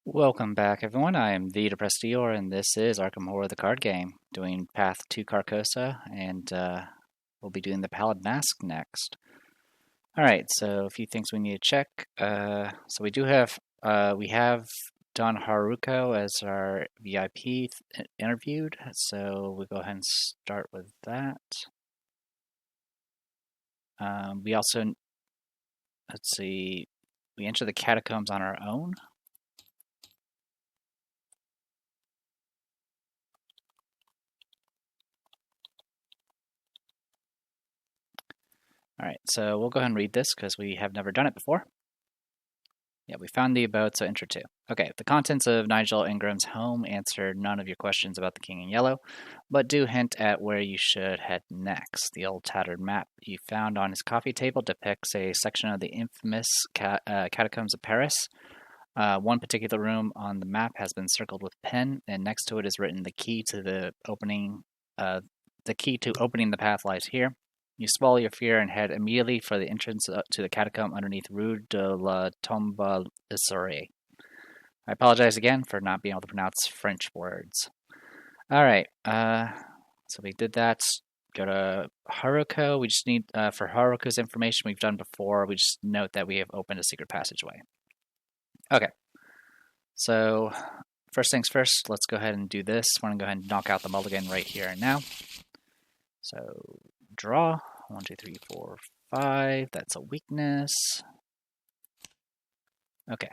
Welcome back, everyone. I am the Depressed Eeyore, and this is Arkham Horror, the card game, doing Path to Carcosa, and we'll be doing the Pallid Mask next. All right, so a few things we need to check. So we have done Haruko as our VIP interviewed, so we'll go ahead and start with that. We also, let's see, we enter the catacombs on our own. All right, so we'll go ahead and read this because we have never done it before. Yeah, we found the abode, so enter 2. Okay, the contents of Nigel Ingram's home answer none of your questions about the King in Yellow, but do hint at where you should head next. The old tattered map you found on his coffee table depicts a section of the infamous catacombs of Paris. One particular room on the map has been circled with pen, and next to it is written the key to opening the path lies here. You swallow your fear and head immediately for the entrance to the catacomb underneath Rue de la Tombe Issorie. I apologize again for not being able to pronounce French words. All right, so we did that. Go to Haruko. We just need, for Haruko's information we've done before, we just note that we have opened a secret passageway. Okay, so first things first, let's go ahead and do this. We're going to go ahead and knock out the mulligan right here and now. So draw 1, 2, 3, 4, 5. That's a weakness. Okay.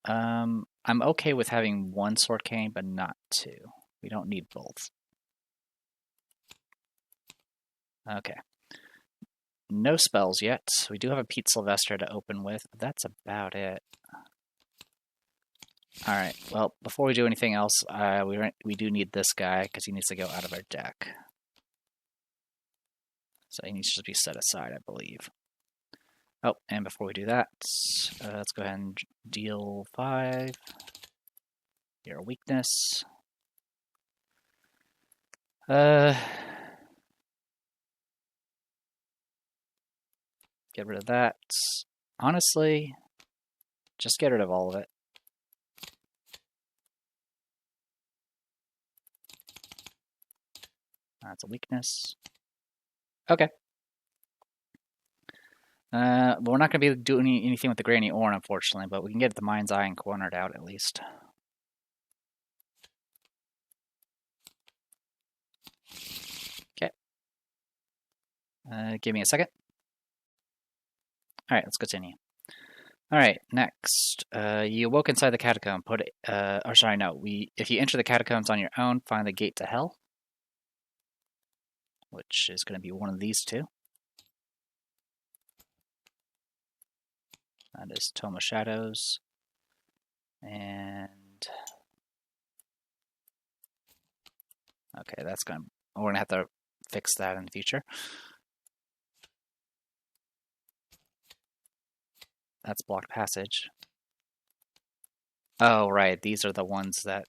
I'm okay with having 1 sword cane, but not 2. We don't need both. Okay. No spells yet. We do have a Pete Sylvester to open with, but that's about it. Alright, well, before we do anything else, we do need this guy, because he needs to go out of our deck. So he needs to be set aside, I believe. Oh, and before we do that, let's go ahead and deal 5. Your weakness. Get rid of that. Honestly, just get rid of all of it. That's a weakness. Okay. We're not going to be doing anything with the Granny Orn, unfortunately, but we can get the Mind's Eye and cornered out at least. Okay. Give me a second. Alright, let's continue. Alright, next. You awoke inside the catacomb. If you enter the catacombs on your own, find the gate to hell, which is going to be one of these 2. That is Tome of Shadows. And okay, we're gonna have to fix that in the future. That's blocked passage. Oh, right, these are the ones that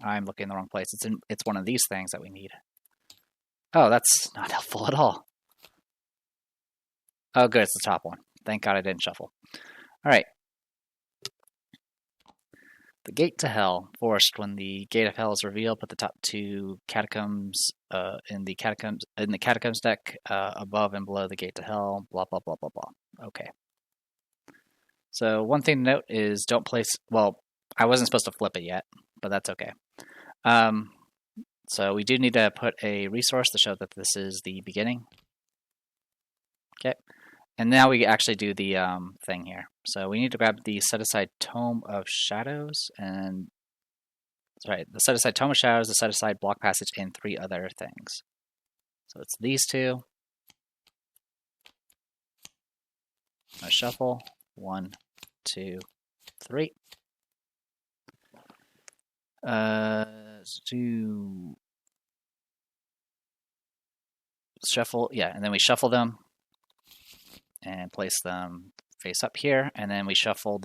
I'm looking in the wrong place. It's one of these things that we need. Oh, that's not helpful at all. Oh, good, it's the top one. Thank God I didn't shuffle. All right. The gate to hell. Forced. When the gate of hell is revealed, put the top 2 catacombs in the catacombs deck above and below the gate to hell. Blah blah blah blah blah. Okay. So one thing to note is don't place. Well, I wasn't supposed to flip it yet, but that's okay. So we do need to put a resource to show that this is the beginning. Okay. And now we actually do the thing here. So we need to grab the set-aside Tome of Shadows, and the set-aside Tome of Shadows, the set-aside Block Passage, and 3 other things. So it's these 2. I shuffle 1, 2, 3. Let's do shuffle, yeah, and then we shuffle them and place them face up here, and then we shuffle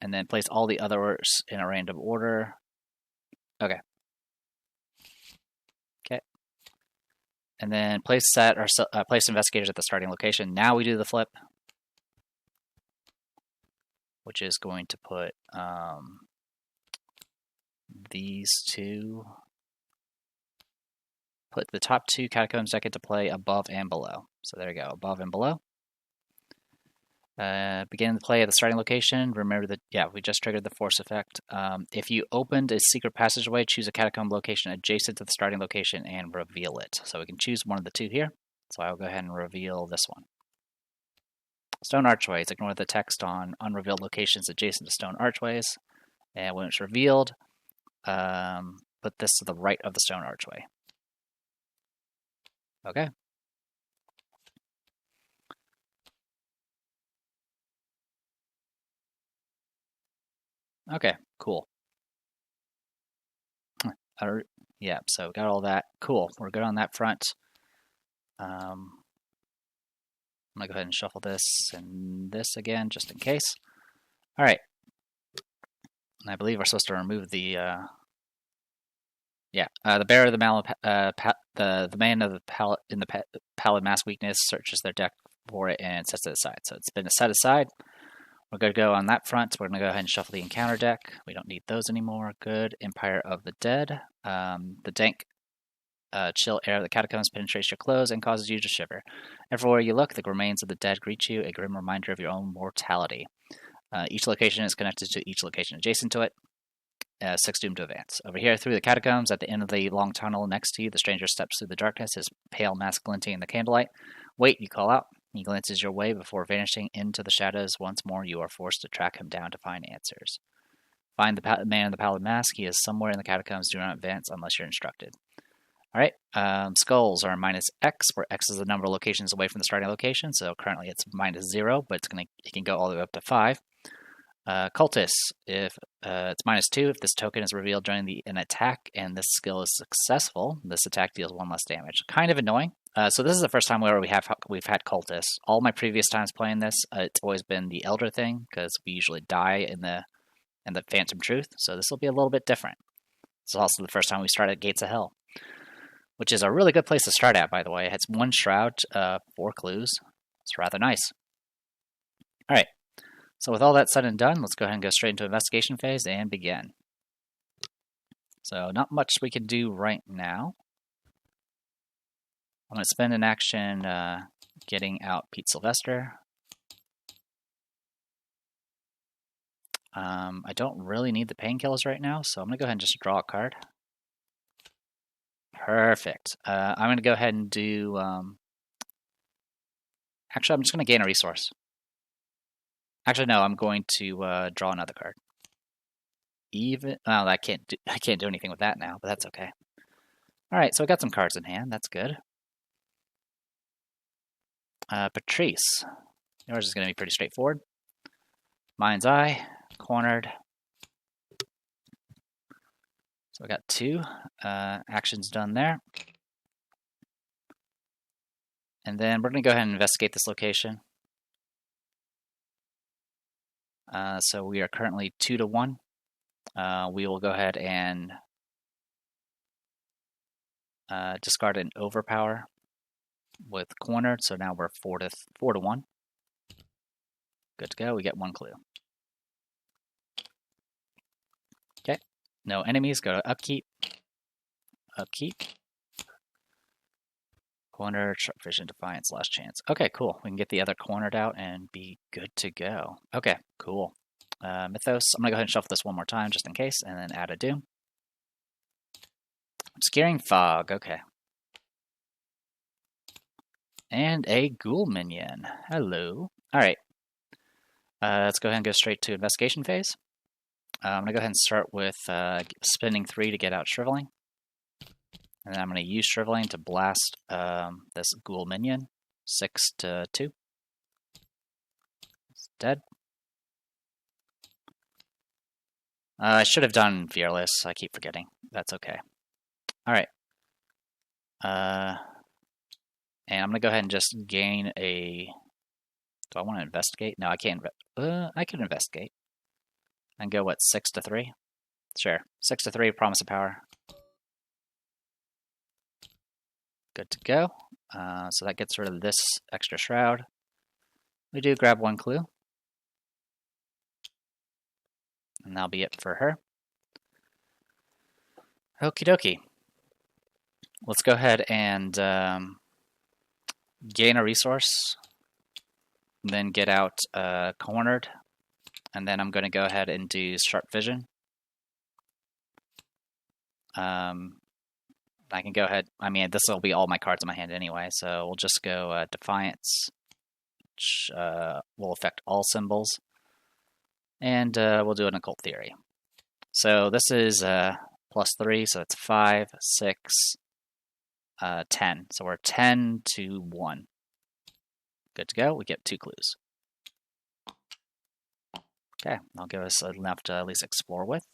and then place all the others in a random order. Okay. Okay. And then place investigators at the starting location. Now we do the flip. which is going to put these two, put the top 2 Catacombs deck into play above and below. So there you go, above and below. Begin the play at the starting location. Remember that, yeah, we just triggered the force effect. If you opened a secret passageway, choose a catacomb location adjacent to the starting location and reveal it. So we can choose one of the 2 here. So I will go ahead and reveal this one. Stone archways. Ignore the text on unrevealed locations adjacent to stone archways. And when it's revealed, put this to the right of the stone archway. Okay. Okay, cool. Yeah, so got all that. Cool, we're good on that front. I'm gonna go ahead and shuffle this and this again, just in case. All right. And I believe we're supposed to remove the, the bearer of the man of the Pallid Mask weakness searches their deck for it and sets it aside. So it's been set aside. We're going to go on that front. We're going to go ahead and shuffle the encounter deck. We don't need those anymore. Good. Empire of the Dead. The dank, chill air of the catacombs penetrates your clothes and causes you to shiver. Everywhere you look, the remains of the dead greet you, a grim reminder of your own mortality. Each location is connected to each location adjacent to it. 6 doom to advance. Over here, through the catacombs, at the end of the long tunnel next to you, the stranger steps through the darkness, his pale mask glinting in the candlelight. Wait, you call out. He glances your way before vanishing into the shadows. Once more, you are forced to track him down to find answers. Find the man in the pallid mask. He is somewhere in the catacombs. Do not advance unless you're instructed. All right. Skulls are minus X, where X is the number of locations away from the starting location. So currently it's minus 0, but it can go all the way up to 5. Cultists, if it's minus 2, if this token is revealed during an attack and this skill is successful, this attack deals 1 less damage. Kind of annoying. So this is the first time where we've had cultists. All my previous times playing this, it's always been the Elder thing, because we usually die in the Phantom Truth. So this will be a little bit different. It's also the first time we start at Gates of Hell, which is a really good place to start at, by the way. It has 1 shroud, 4 clues. It's rather nice. All right. So with all that said and done, let's go ahead and go straight into investigation phase and begin. So not much we can do right now. I'm going to spend an action getting out Pete Sylvester. I don't really need the painkillers right now, so I'm going to go ahead and just draw a card. Perfect. I'm going to go ahead and do... Actually, I'm just going to gain a resource. Actually, no, I'm going to draw another card. I can't do anything with that now, but that's okay. All right, so I got some cards in hand. That's good. Patrice, yours is going to be pretty straightforward. Mind's Eye, cornered. So I got 2 actions done there. And then we're going to go ahead and investigate this location. So we are currently 2 to 1. We will go ahead and discard an overpower with cornered. So now we're 4 to 1. Good to go. We get 1 clue. Okay. No enemies. Go to upkeep. Upkeep. Cornered, sharp vision, defiance, last chance. Okay, cool. We can get the other cornered out and be good to go. Okay, cool. Mythos. I'm going to go ahead and shuffle this 1 more time just in case, and then add a doom. Scaring Fog. Okay. And a ghoul minion. Hello. All right. Let's go ahead and go straight to investigation phase. I'm going to go ahead and start with spending 3 to get out Shriveling. And then I'm going to use Shriveling to blast this ghoul minion. 6 to 2. It's dead. I should have done Fearless. I keep forgetting. That's okay. All right. And I'm going to go ahead and just gain a... Do I want to investigate? No, I can't. I can investigate. And go, what, 6 to 3? Sure. 6 to 3, Promise of Power. Good to go. So that gets rid of this extra shroud. We do grab 1 clue. and that'll be it for her. Okie dokie. Let's go ahead and gain a resource, then get out cornered, and then I'm going to go ahead and do sharp vision. I can go ahead, I mean, this will be all my cards in my hand anyway, so we'll just go Defiance, which will affect all symbols, and we'll do an Occult Theory. So this is +3, so it's 5, 6, 10. So we're 10 to 1. Good to go. We get 2 clues. Okay, that'll give us enough to at least explore with.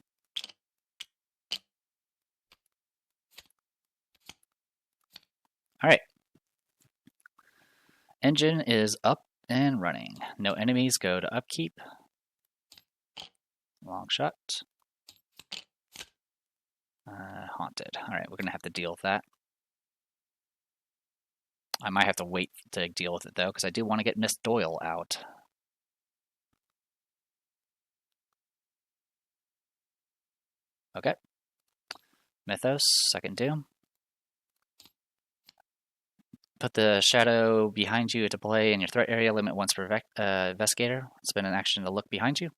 All right. Engine is up and running. No enemies, go to upkeep. Long shot. Haunted. All right, we're going to have to deal with that. I might have to wait to deal with it, though, because I do want to get Miss Doyle out. Okay. Mythos, second doom. Put the shadow behind you into play in your threat area. Limit once per investigator. Spend an action to look behind you.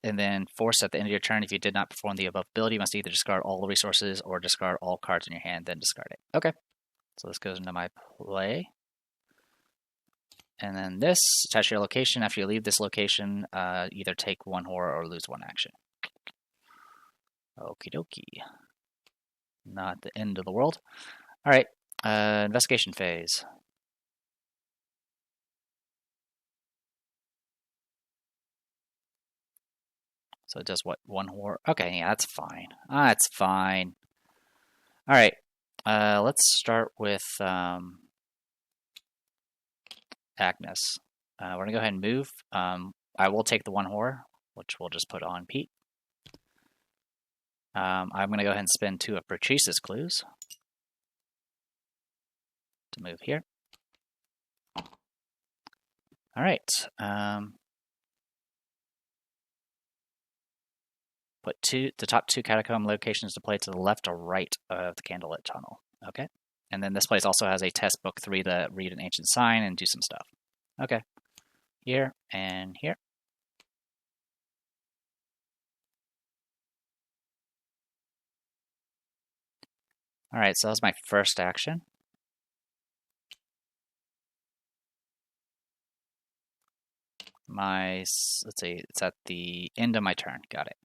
And then force at the end of your turn, if you did not perform the above ability, you must either discard all the resources or discard all cards in your hand, then discard it. Okay. So this goes into my play. And then this, attach your location. After you leave this location, either take 1 horror or lose 1 action. Okie dokie. Not the end of the world. All right, investigation phase. So it does what? 1 horror? Okay, yeah, that's fine. That's fine. All right, let's start with Agnes. We're gonna go ahead and move. I will take the 1 horror, which we'll just put on Pete. I'm going to go ahead and spend 2 of Patrice's clues to move here. All right. Put the top 2 catacomb locations to play to the left or right of the candlelit tunnel. Okay. And then this place also has a test book 3 to read an ancient sign and do some stuff. Okay. Here and here. All right, so that was my first action. Let's see, it's at the end of my turn. Got it.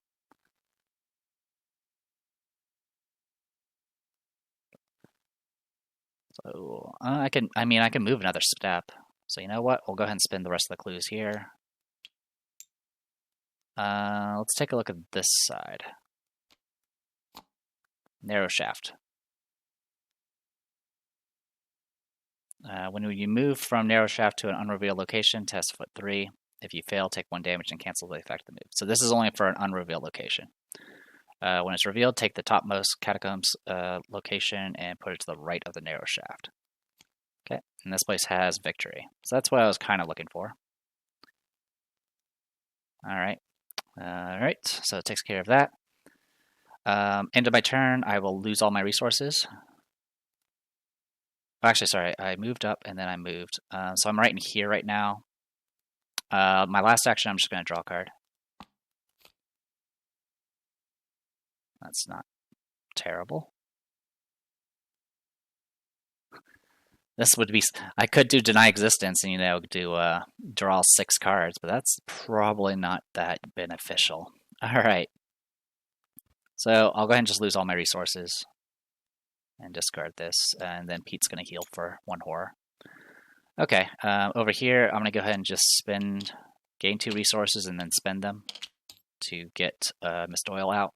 So I can move another step. So you know what? We'll go ahead and spin the rest of the clues here. Let's take a look at this side. Narrow shaft. When you move from narrow shaft to an unrevealed location, test foot 3. If you fail, take 1 damage and cancel the effect of the move. So this is only for an unrevealed location. When it's revealed, take the topmost catacombs location and put it to the right of the narrow shaft. Okay, and this place has victory. So that's what I was kind of looking for. All right. So it takes care of that. End of my turn, I will lose all my resources. Actually, sorry, I moved up and then I moved. So I'm right in here right now. My last action, I'm just going to draw a card. That's not terrible. This would be, I could do deny existence and, do draw 6 cards, but that's probably not that beneficial. All right. So I'll go ahead and just lose all my resources and discard this, and then Pete's going to heal for 1 horror. Okay, over here, I'm going to go ahead and just gain 2 resources and then spend them to get Miss Doyle out.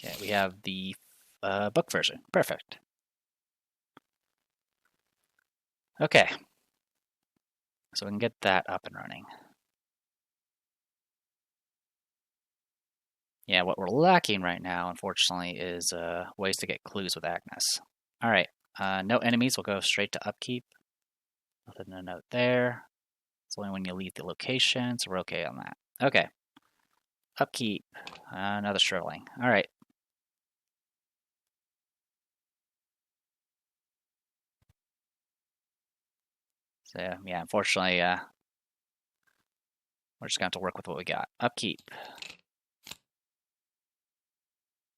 Okay, we have the book version. Perfect. Okay, so we can get that up and running. Yeah, what we're lacking right now, unfortunately, is ways to get clues with Agnes. All right. No enemies. We'll go straight to upkeep. Nothing to note there. It's only when you leave the location, so we're okay on that. Okay. Upkeep. Another Sterling. All right. So yeah, unfortunately, we're just gonna have to work with what we got. Upkeep.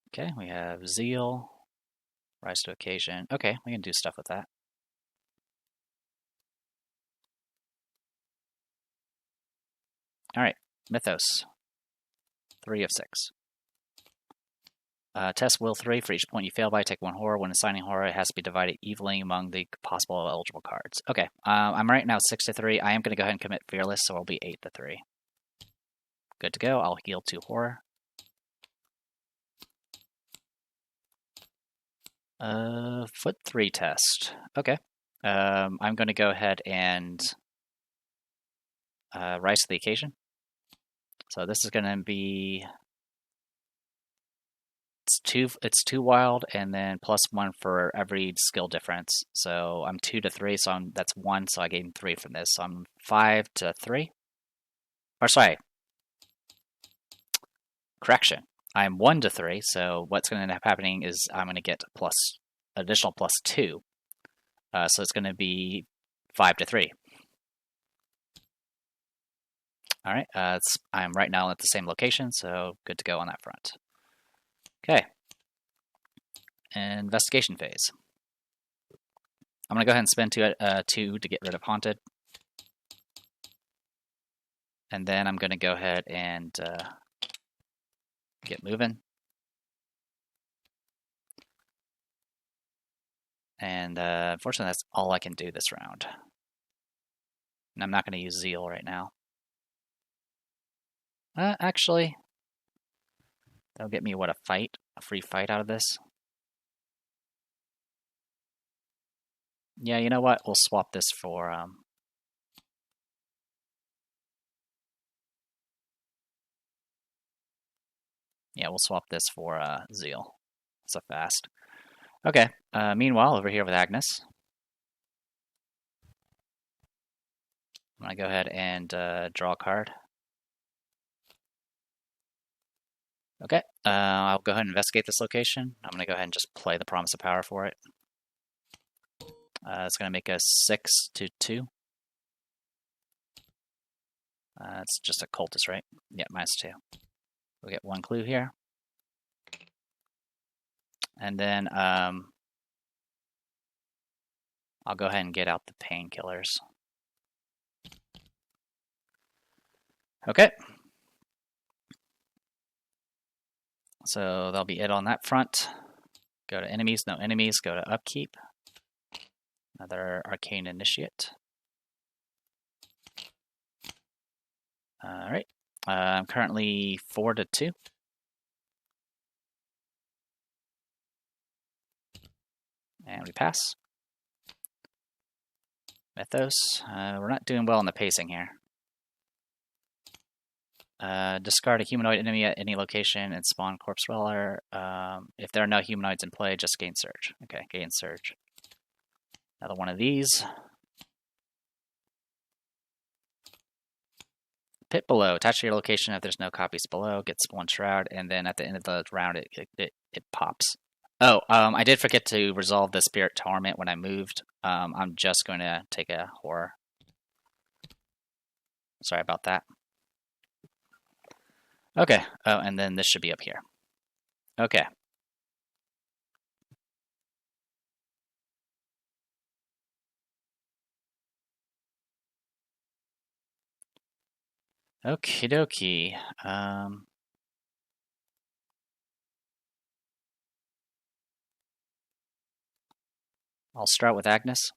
Okay, we have Zeal. Rise to occasion. Okay, we can do stuff with that. All right, Mythos. 3 of 6. Test will 3. For each point you fail by, take 1 horror. When assigning horror, it has to be divided evenly among the possible eligible cards. Okay, I'm right now 6 to 3. I am going to go ahead and commit Fearless, so I'll be 8 to 3. Good to go. I'll heal 2 horror. Foot 3 test. Okay. I'm going to go ahead and rise to the occasion. So this is going to be it's two wild and then +1 for every skill difference. So I'm 2 to 3, so that's 1. So I gain 3 from this. So I'm 5 to 3. Or sorry, correction. I'm 1 to 3. So what's going to end up happening is I'm going to get additional +2. So it's going to be 5 to 3. All right, I'm right now at the same location, so good to go on that front. Okay, investigation phase. I'm going to go ahead and spend 2 to get rid of Haunted. And then I'm going to go ahead and get moving. And unfortunately, that's all I can do this round. And I'm not going to use Zeal right now. Actually, that'll get me, what, a free fight out of this? Yeah, you know what? We'll swap this for... Yeah, we'll swap this for Zeal. It's a fast. Okay, meanwhile, over here with Agnes. I'm going to go ahead and draw a card. Okay, I'll go ahead and investigate this location. I'm going to go ahead and just play the Promise of Power for it. It's going to make us 6 to 2. It's just a cultist, right? Yeah, -2. We'll get 1 clue here. And then I'll go ahead and get out the painkillers. Okay. So that'll be it on that front. Go to enemies, no enemies, go to upkeep. Another Arcane Initiate. Alright. I'm currently 4 to 2. And we pass. Mythos. We're not doing well on the pacing here. Discard a humanoid enemy at any location and spawn Corpse Dweller. If there are no humanoids in play, just gain Surge. Okay, gain Surge. Another one of these. Pit below. Attach to your location if there's no copies below. Gets 1 Shroud, and then at the end of the round, it pops. Oh, I did forget to resolve the Spirit Torment when I moved. I'm just going to take a Horror. Sorry about that. Okay. Oh, and then this should be up here. Okay. Okie dokie. I'll start with Agnes.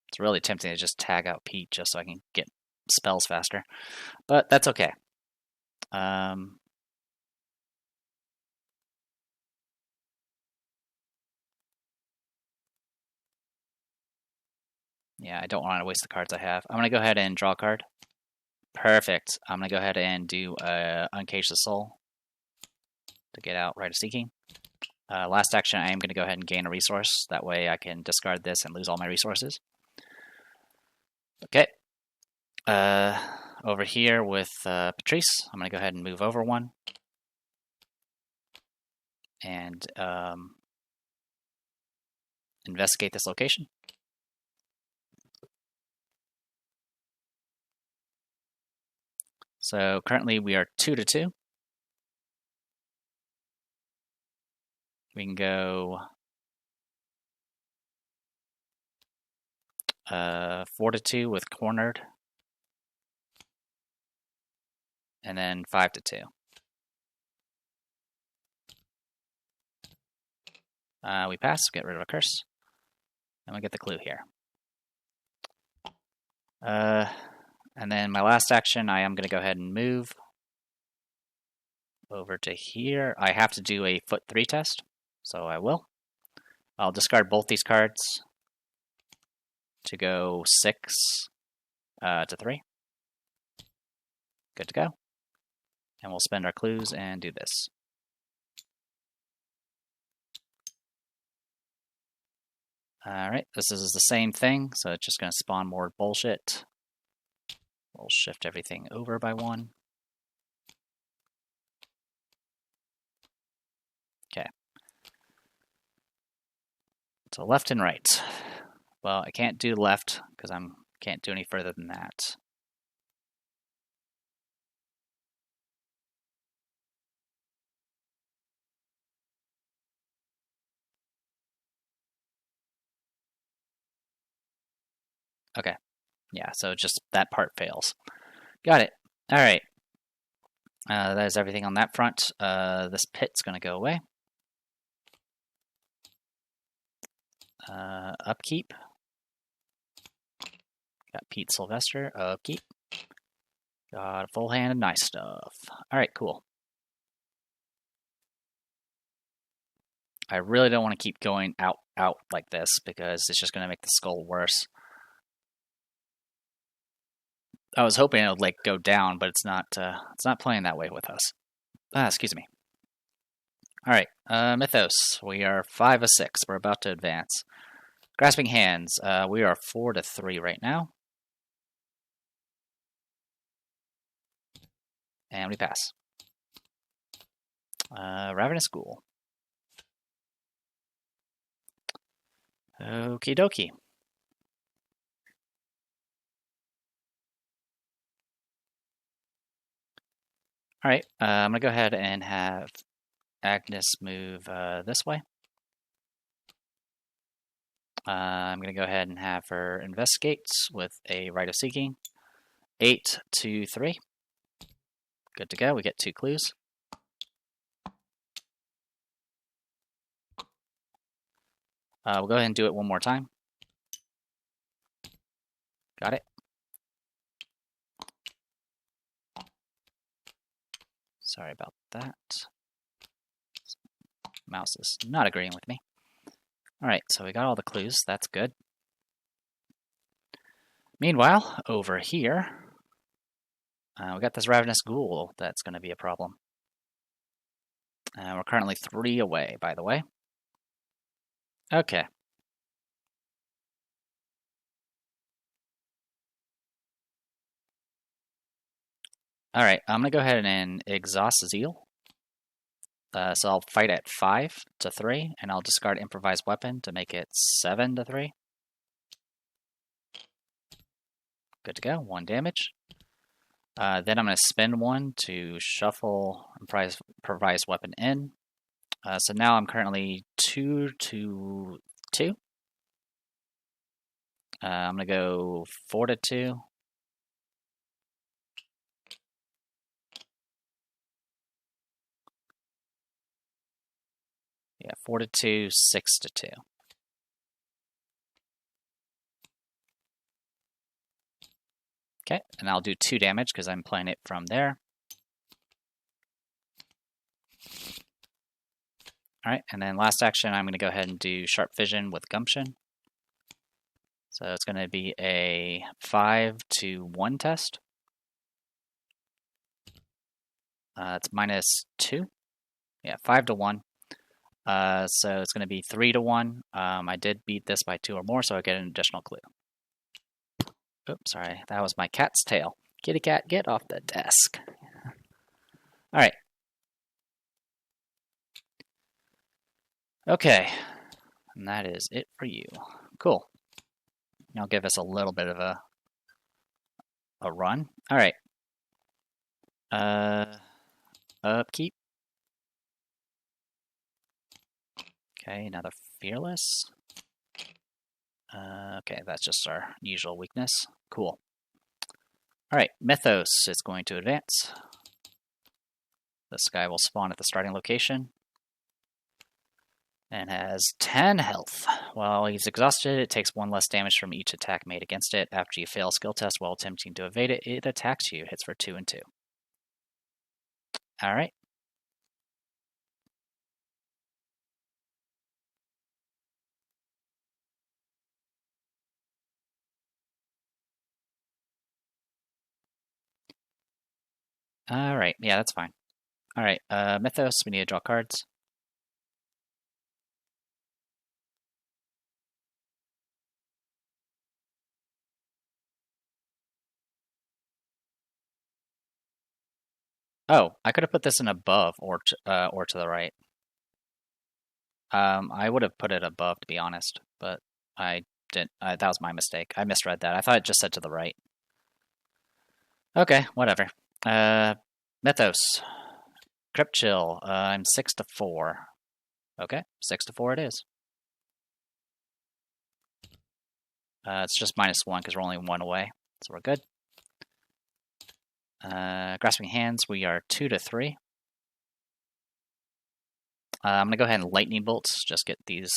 It's really tempting to just tag out Pete just so I can get spells faster. But that's okay. Yeah, I don't want to waste the cards I have. I'm going to go ahead and draw a card. Perfect. I'm going to go ahead and do Uncage the Soul to get out Rite of Seeking. Last action, I am going to go ahead and gain a resource. That way I can discard this and lose all my resources. Okay. Over here with Patrice, I'm going to go ahead and move over one. And investigate this location. So currently we are 2-2. We can go 4-2 with cornered, and then 5-2. We pass, get rid of a curse, and we get the clue here. And then my last action, I am going to go ahead and move over to here. I have to do a foot 3 test, so I will. I'll discard both these cards to go 6-3. Good to go. And we'll spend our clues and do this. Alright, this is the same thing, so it's just going to spawn more bullshit. We'll shift everything over by 1. Okay. So left and right. Well, I can't do left because I can't do any further than that. Okay. Yeah, so just that part fails. Got it. All right. That is everything on that front. This pit's going to go away. Upkeep. Got Pete Sylvester. Upkeep. Got a full hand of nice stuff. All right, cool. I really don't want to keep going out like this because it's just going to make the skull worse. I was hoping it would like go down, but it's not playing that way with us. Excuse me. All right, Mythos. We are 5 of 6. We're about to advance. Grasping Hands. We are 4-3 right now, and we pass. Ravenous Ghoul. Okie dokie. All right, I'm going to go ahead and have Agnes move this way. I'm going to go ahead and have her investigate with a Rite of Seeking. 8-3. Good to go. We get 2 clues. We'll go ahead and do it one more time. Got it. Sorry about that. Mouse is not agreeing with me. Alright, so we got all the clues. That's good. Meanwhile, over here, we got this Ravenous Ghoul that's going to be a problem. We're currently 3 away, by the way. Okay. Alright, I'm going to go ahead and exhaust Zeal. So I'll fight at 5-3, and I'll discard Improvised Weapon to make it 7-3. Good to go, 1 damage. Then I'm going to spend 1 to shuffle Improvised Weapon in. So now I'm currently 2-2. I'm going to go 4-2. Yeah, 4-2, 6-2. Okay, and I'll do 2 damage because I'm playing it from there. Alright, and then last action, I'm going to go ahead and do Sharp Vision with Gumption. So it's going to be a 5-1 test. It's -2. Yeah, 5-1. So it's going to be 3-1. I did beat this by 2 or more, so I get an additional clue. Oops, sorry. That was my cat's tail. Kitty cat, get off the desk. All right. Okay. And that is it for you. Cool. I'll give us a little bit of a run. All right. Upkeep. Okay, another fearless. Okay, that's just our usual weakness. Cool. All right, Mythos is going to advance. This guy will spawn at the starting location and has 10 health. While he's exhausted, it takes 1 less damage from each attack made against it. After you fail a skill test while attempting to evade it, it attacks you. It hits for 2 and 2. All right. All right. Yeah, that's fine. All right. Mythos, we need to draw cards. Oh, I could have put this in above or to the right. I would have put it above, to be honest, but I didn't. That was my mistake. I misread that. I thought it just said to the right. Okay, whatever. Mythos. Crypt Chill. I'm 6-4. Okay, 6-4 it is. It's just -1 because we're only 1 away, so we're good. Grasping Hands, we are 2-3. I'm gonna go ahead and Lightning Bolts, just get these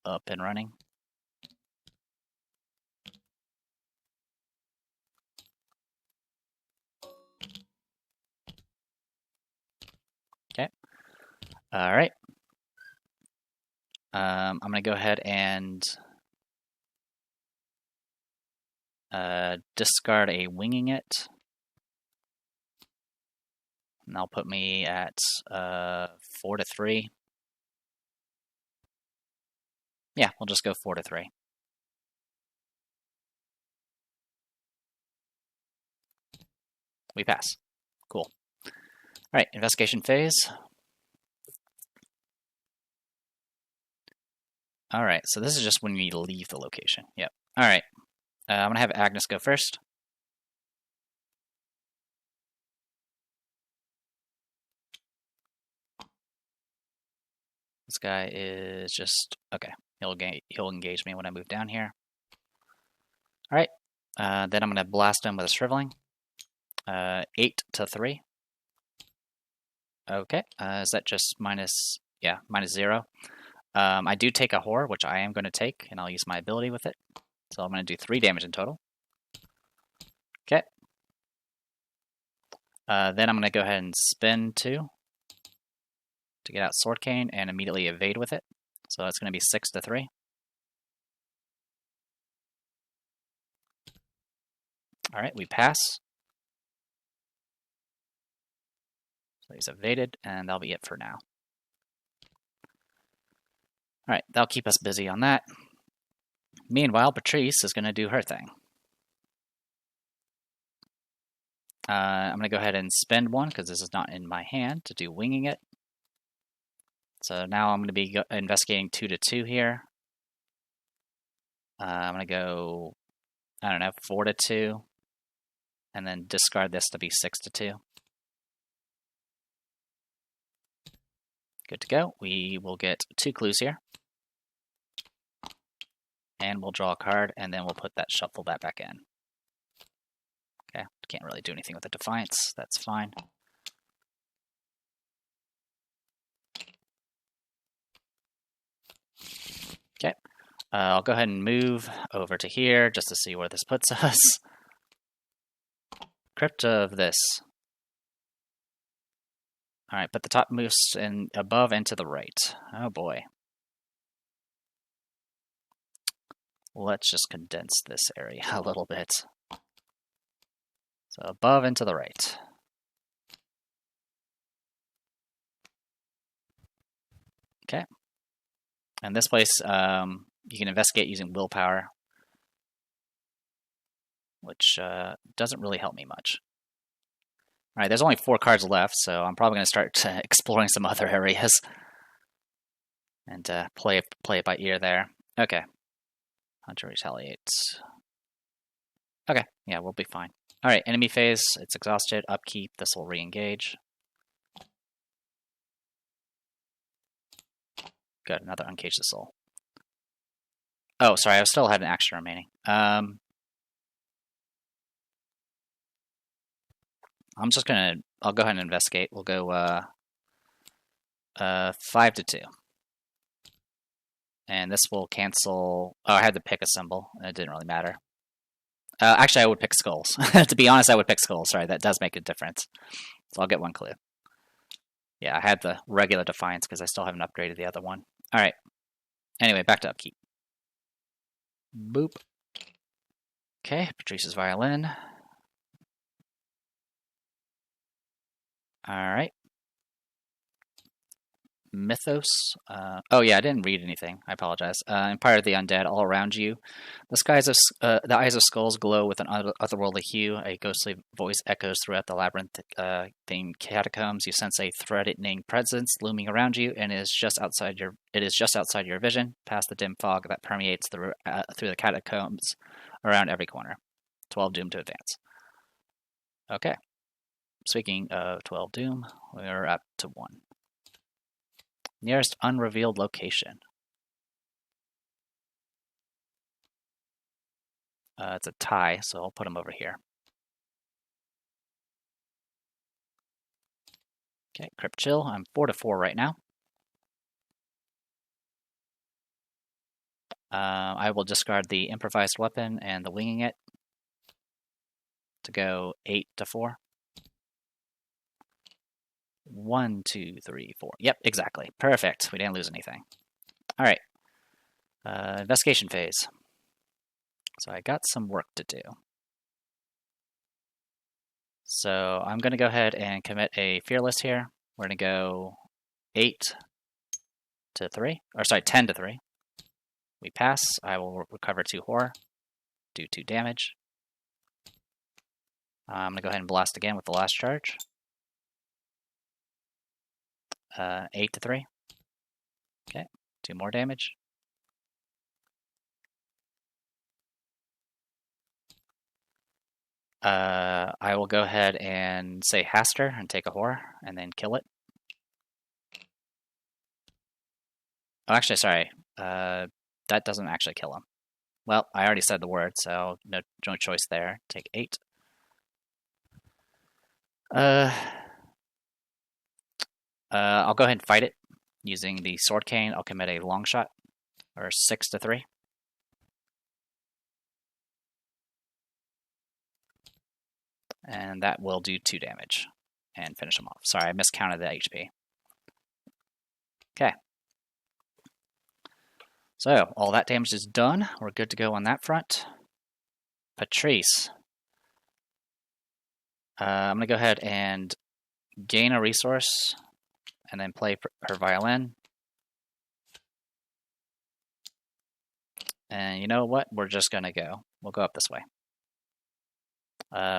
up and running. Okay. All right. I'm gonna go ahead and discard a Winging It. And that'll put me at 4-3. Yeah, we'll just go 4-3. We pass. Cool. All right, investigation phase. All right, so this is just when you need to leave the location. Yep. All right. I'm going to have Agnes go first. This guy is just... Okay, he'll engage me when I move down here. All right. Then I'm going to blast him with a Shriveling. 8-3. Okay. Is that just minus... Yeah, -0. I do take a Horror, which I am going to take, and I'll use my ability with it. So I'm going to do 3 damage in total. Okay. Then I'm going to go ahead and spin 2 to get out Sword Cane and immediately evade with it. So it's going to be 6-3. All right, we pass. So he's evaded, and that'll be it for now. All right, that'll keep us busy on that. Meanwhile, Patrice is going to do her thing. I'm going to go ahead and spend 1 because this is not in my hand to do Winging It. So now I'm going to be investigating 2-2 here. I'm going to go, I don't know, 4-2. And then discard this to be 6-2. Good to go. We will get 2 clues here. And we'll draw a card, and then we'll shuffle that back in. Okay, can't really do anything with the Defiance. That's fine. Okay, I'll go ahead and move over to here just to see where this puts us. Crypt of this. All right, put the top moose in above and to the right. Oh boy. Let's just condense this area a little bit. So above and to the right. Okay. And this place, you can investigate using willpower, which doesn't really help me much. All right, there's only 4 cards left, so I'm probably going to start exploring some other areas and play it by ear there. Okay. Hunter retaliates. Okay, yeah, we'll be fine. All right, enemy phase, it's exhausted. Upkeep, this will re-engage. Good, another Uncage the Soul. Oh, sorry, I still had an action remaining. I'm just gonna, I'll go ahead and investigate. We'll go 5 to 2. And this will cancel, oh, I had to pick a symbol. It didn't really matter. Actually, I would pick skulls. To be honest, I would pick skulls. Sorry, that does make a difference. So I'll get 1 clue. Yeah, I had the regular Defiance because I still haven't upgraded the other one. All right. Anyway, back to upkeep. Boop. Okay, Patrice's Violin. All right. Mythos. Oh yeah, I didn't read anything. I apologize. Empire of the Undead, all around you. The eyes of skulls glow with an otherworldly hue. A ghostly voice echoes throughout the labyrinth-themed catacombs. You sense a threatening presence looming around you, and it is just outside your vision, past the dim fog that permeates through the catacombs around every corner. 12 Doom to advance. Okay. Speaking of 12 Doom, we're up to 1. Nearest unrevealed location. It's a tie, so I'll put him over here. Okay, Crypt Chill. I'm 4 to 4 right now. I will discard the improvised weapon and the winging it to go 8 to 4. 1, 2, 3, 4. Yep, exactly. Perfect. We didn't lose anything. All right. Investigation phase. So I got some work to do. So I'm going to go ahead and commit a Fearless here. We're going to go 8 to 3. Or sorry, 10 to 3. We pass. I will recover 2 horror. Do 2 damage. I'm going to go ahead and blast again with the last charge. 8 to 3. Okay, 2 more damage. I will go ahead and say Haster and take a horror and then kill it. Oh, actually, sorry. That doesn't actually kill him. Well, I already said the word, so no choice there. Take 8. I'll go ahead and fight it using the Sword Cane. I'll commit a long shot, or 6 to 3. And that will do 2 damage and finish him off. Sorry, I miscounted the HP. Okay. So, all that damage is done. We're good to go on that front. Patrice. I'm going to go ahead and gain a resource and then play her violin. And you know what? We're just going to go. We'll go up this way.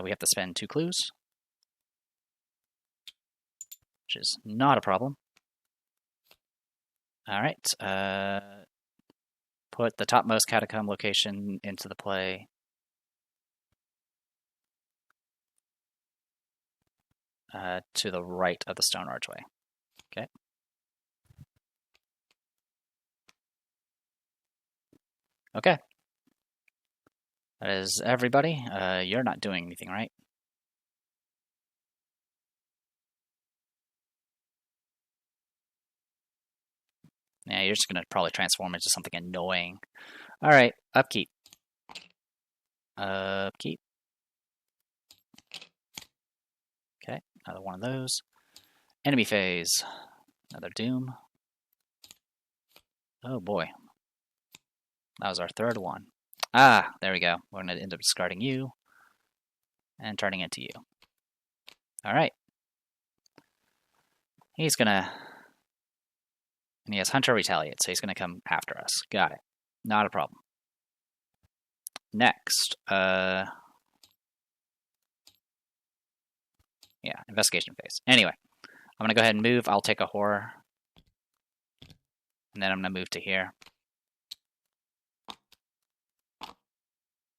We have to spend 2 clues, which is not a problem. All right. Put the topmost catacomb location into the play. To the right of the stone archway. Okay. Okay. That is everybody. You're not doing anything, right? Yeah, you're just going to probably transform into something annoying. All right, upkeep. Upkeep. Okay, another one of those. Enemy phase. Another Doom. Oh boy. That was our 3rd one. Ah, there we go. We're going to end up discarding you and turning into you. All right. He's going to And he has Hunter Retaliate, so he's going to come after us. Got it. Not a problem. Next, yeah, investigation phase. Anyway, I'm going to go ahead and move. I'll take a horror. And then I'm going to move to here.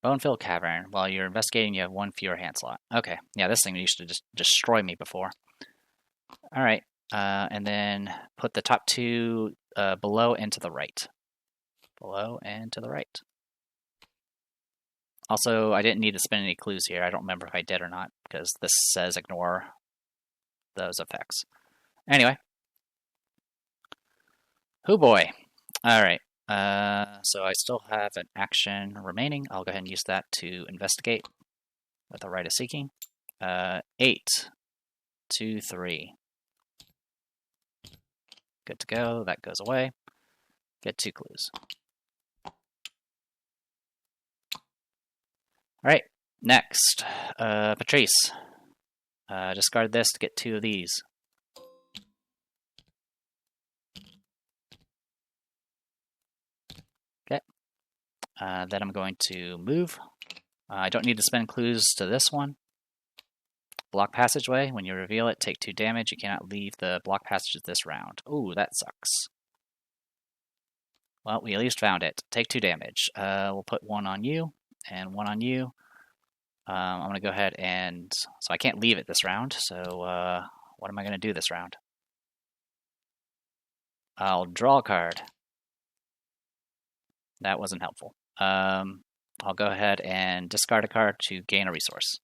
Bone-filled cavern. While you're investigating, you have one fewer hand slot. Okay, yeah, this thing used to just destroy me before. All right, and then put the top two below and to the right. Below and to the right. Also, I didn't need to spend any clues here. I don't remember if I did or not, because this says ignore those effects. Anyway. Oh boy. All right. So I still have an action remaining. I'll go ahead and use that to investigate with a right of seeking. 8, 2, 3. Good to go. That goes away. Get 2 clues. All right. Next, Patrice. Discard this to get 2 of these. Okay. Then I'm going to move. I don't need to spend clues to this one. Block passageway. When you reveal it, take 2 damage. You cannot leave the block passages this round. Ooh, that sucks. Well, we at least found it. Take 2 damage. We'll put 1 on you and 1 on you. I'm going to go ahead and... So I can't leave it this round, so what am I going to do this round? I'll draw a card. That wasn't helpful. I'll go ahead and discard a card to gain a resource.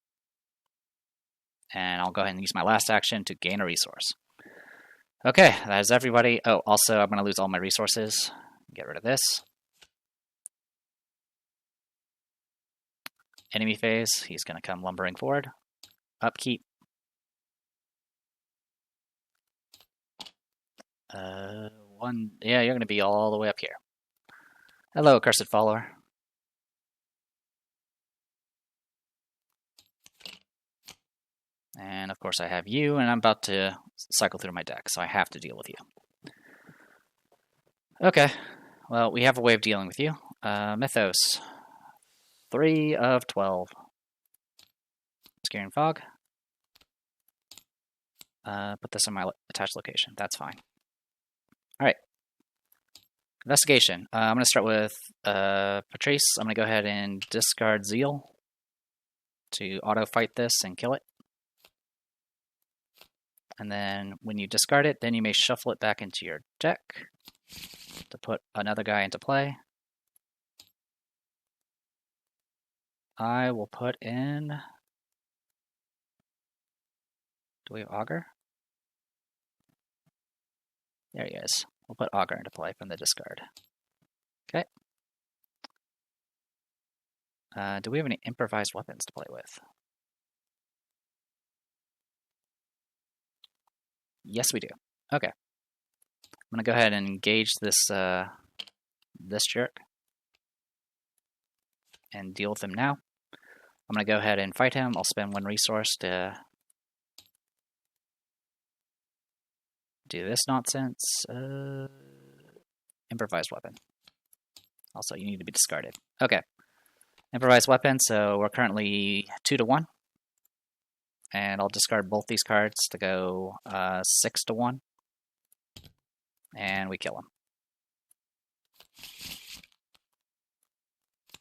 And I'll go ahead and use my last action to gain a resource. Okay, that is everybody. Oh, also, I'm going to lose all my resources. Get rid of this. Enemy phase, he's going to come lumbering forward. Upkeep. One, yeah, you're going to be all the way up here. Hello, accursed follower. And of course I have you, and I'm about to cycle through my deck, so I have to deal with you. Okay, well, we have a way of dealing with you. Mythos. 3 of 12. Scaring Fog. Put this in my attached location. That's fine. Alright. Investigation. I'm going to start with Patrice. I'm going to go ahead and discard Zeal to auto-fight this and kill it. And then when you discard it, then you may shuffle it back into your deck to put another guy into play. I will put in... Do we have Augur? There he is. We'll put Augur into play from the discard. Okay. Do we have any improvised weapons to play with? Yes, we do. Okay. I'm going to go ahead and engage this this jerk and deal with him now. I'm going to go ahead and fight him. I'll spend 1 resource to do this nonsense. Improvised weapon. Also, you need to be discarded. Okay. Improvised weapon, so we're currently 2 to 1. And I'll discard both these cards to go 6 to 1. And we kill him.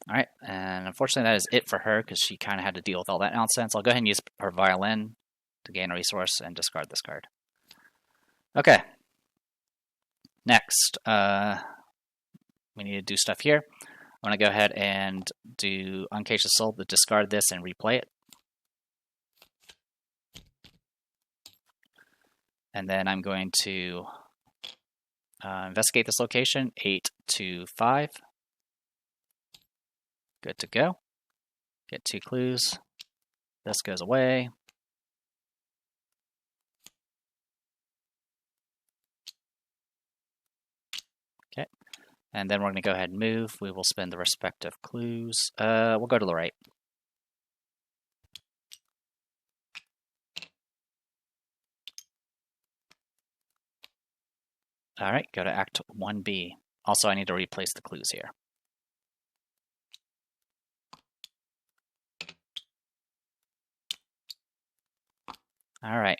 Alright, and unfortunately that is it for her, because she kind of had to deal with all that nonsense. I'll go ahead and use her violin to gain a resource and discard this card. Okay. Next, we need to do stuff here. I'm going to go ahead and do Uncage the Soul to discard this and replay it. And then I'm going to investigate this location, 8 to 5. Good to go. Get 2 clues. This goes away. Okay. And then we're going to go ahead and move. We will spend the respective clues. We'll go to the right. All right, go to Act 1B. Also, I need to replace the clues here. All right.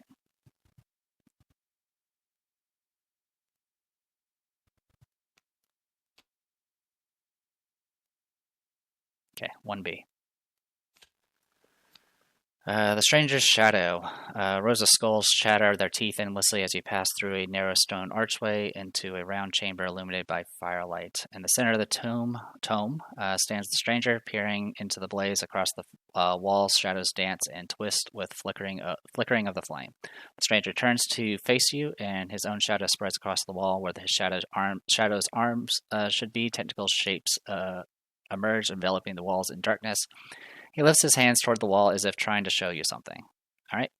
Okay, 1B. The Stranger's Shadow. Rows of skulls shatter their teeth endlessly as you pass through a narrow stone archway into a round chamber illuminated by firelight. In the center of the tome stands the stranger, peering into the blaze across the walls. Shadows dance and twist with flickering of the flame. The stranger turns to face you, and his own shadow spreads across the wall where his shadow's arms should be. Tentacle shapes emerge, enveloping the walls in darkness. He lifts his hands toward the wall as if trying to show you something. All right.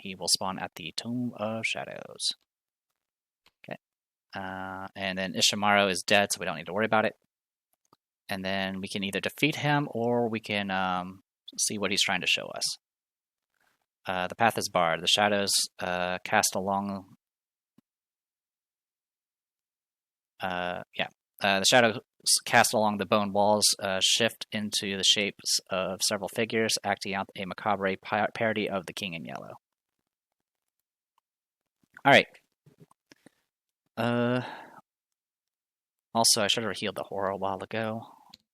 He will spawn at the Tomb of Shadows. Okay. And then Ishimaru is dead, so we don't need to worry about it. And then we can either defeat him or we can see what he's trying to show us. The path is barred. The shadows cast along... the shadows cast along the bone walls shift into the shapes of several figures, acting out a macabre parody of the King in Yellow. Alright. Also, I should have healed the horror a while ago.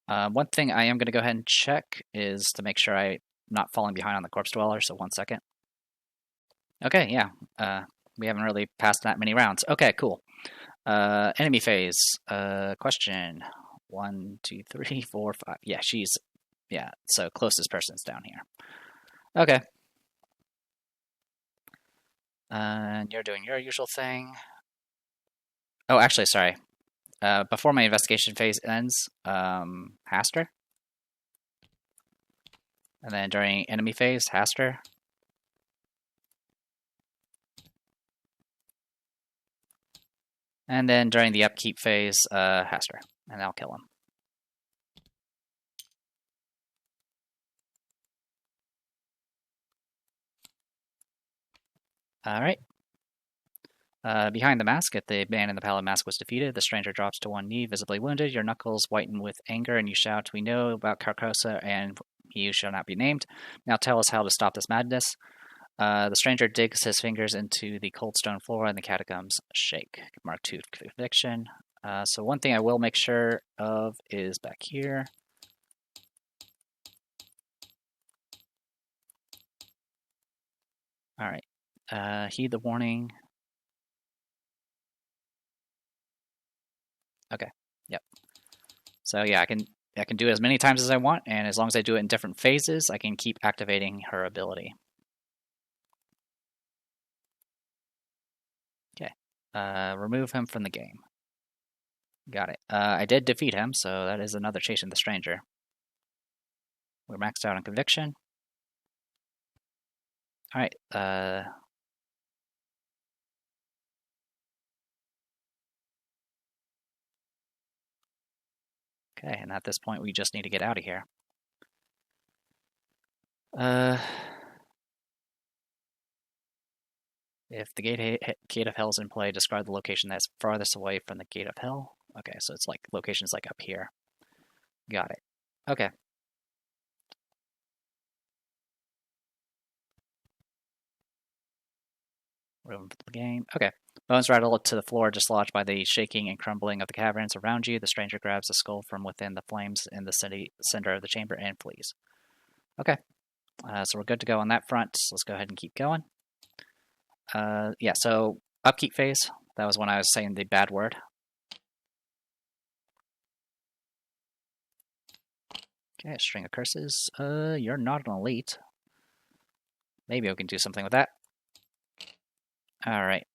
One thing I am going to go ahead and check is to make sure I'm not falling behind on the Corpse Dweller, so 1 second. Okay, yeah. We haven't really passed that many rounds. Okay, cool. Enemy phase. Question 1, 2, 3, 4, 5. Yeah, so closest person's down here. Okay. And you're doing your usual thing. Oh, actually, sorry. Before my investigation phase ends, Haster. And then during enemy phase, Haster. And then during the upkeep phase, Haster. And I'll kill him. Alright. Behind the mask, if the man in the pallid mask was defeated, the stranger drops to one knee, visibly wounded. Your knuckles whiten with anger, and you shout, "We know about Carcosa, and he shall not be named. Now tell us how to stop this madness." The stranger digs his fingers into the cold stone floor, and the catacombs shake. Mark 2, conviction. So one thing I will make sure of is back here. Alright. Heed the warning. Okay. Yep. So yeah, I can do it as many times as I want, and as long as I do it in different phases, I can keep activating her ability. Okay. Remove him from the game. Got it. I did defeat him, so that is another chasing the stranger. We're maxed out on conviction. Alright, okay, and at this point we just need to get out of here. If the gate of hell is in play, describe the location that's farthest away from the gate of hell. Okay, so it's like locations like up here. Got it. Okay. Room for the game. Okay. Bones rattle to the floor, dislodged by the shaking and crumbling of the caverns around you. The stranger grabs a skull from within the flames in the center of the chamber and flees. Okay. So we're good to go on that front. So let's go ahead and keep going. Yeah, so upkeep phase. That was when I was saying the bad word. Okay, string of curses. You're not an elite. Maybe we can do something with that. Alright.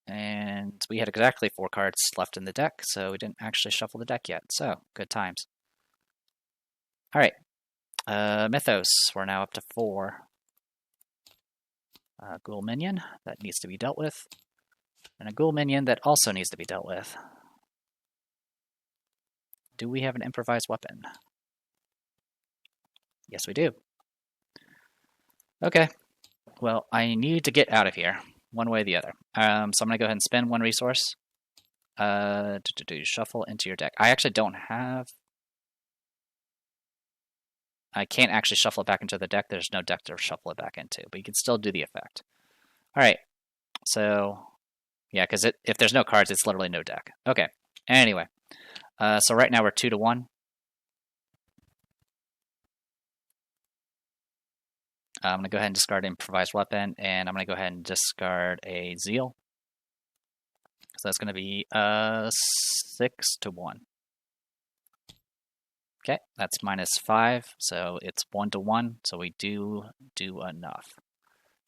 And we had exactly 4 cards left in the deck, so we didn't actually shuffle the deck yet. So, good times. Alright. Mythos. We're now up to 4. Ghoul minion. That needs to be dealt with. And a ghoul minion that also needs to be dealt with. Do we have an improvised weapon? Yes, we do. Okay. Well, I need to get out of here. one way or the other. So I'm going to go ahead and spend one resource. Shuffle into your deck. I actually don't have... I can't actually shuffle it back into the deck. There's no deck to shuffle it back into, but you can still do the effect. All right, so yeah, because if there's no cards, it's literally no deck. Okay, anyway, so right now we're 2-1. I'm going to go ahead and discard an improvised weapon, and I'm going to go ahead and discard a Zeal. So that's going to be 6-1. Okay, that's -5, so it's 1-1, so we do enough.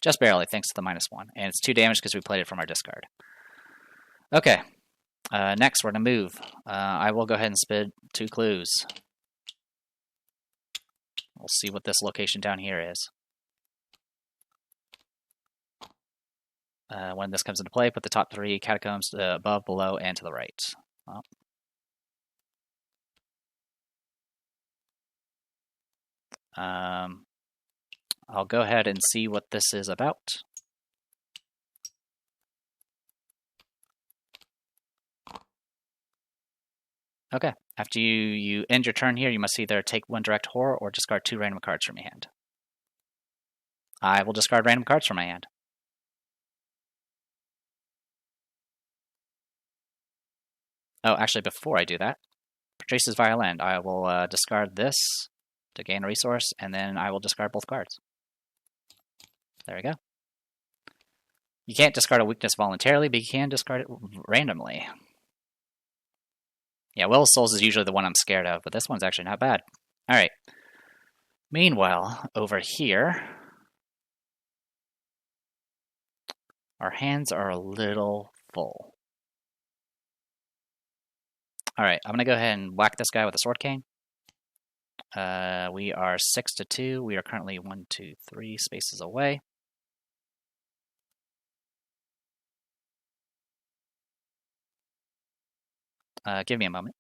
Just barely, thanks to the -1. And it's 2 damage because we played it from our discard. Okay, next we're going to move. I will go ahead and spin 2 clues. We'll see what this location down here is. When this comes into play, put the top 3 catacombs above, below, and to the right. Well, I'll go ahead and see what this is about. Okay, after you end your turn here, you must either take 1 direct horror or discard 2 random cards from your hand. I will discard random cards from my hand. Oh, actually, before I do that, Patrice's Violin, I will discard this to gain a resource, and then I will discard both cards. There we go. You can't discard a weakness voluntarily, but you can discard it randomly. Yeah, Will of Souls is usually the one I'm scared of, but this one's actually not bad. Alright. Meanwhile, over here, our hands are a little full. Alright, I'm going to go ahead and whack this guy with a Sword Cane. We are 6-2. We are currently 1, 2, 3 spaces away. Give me a moment.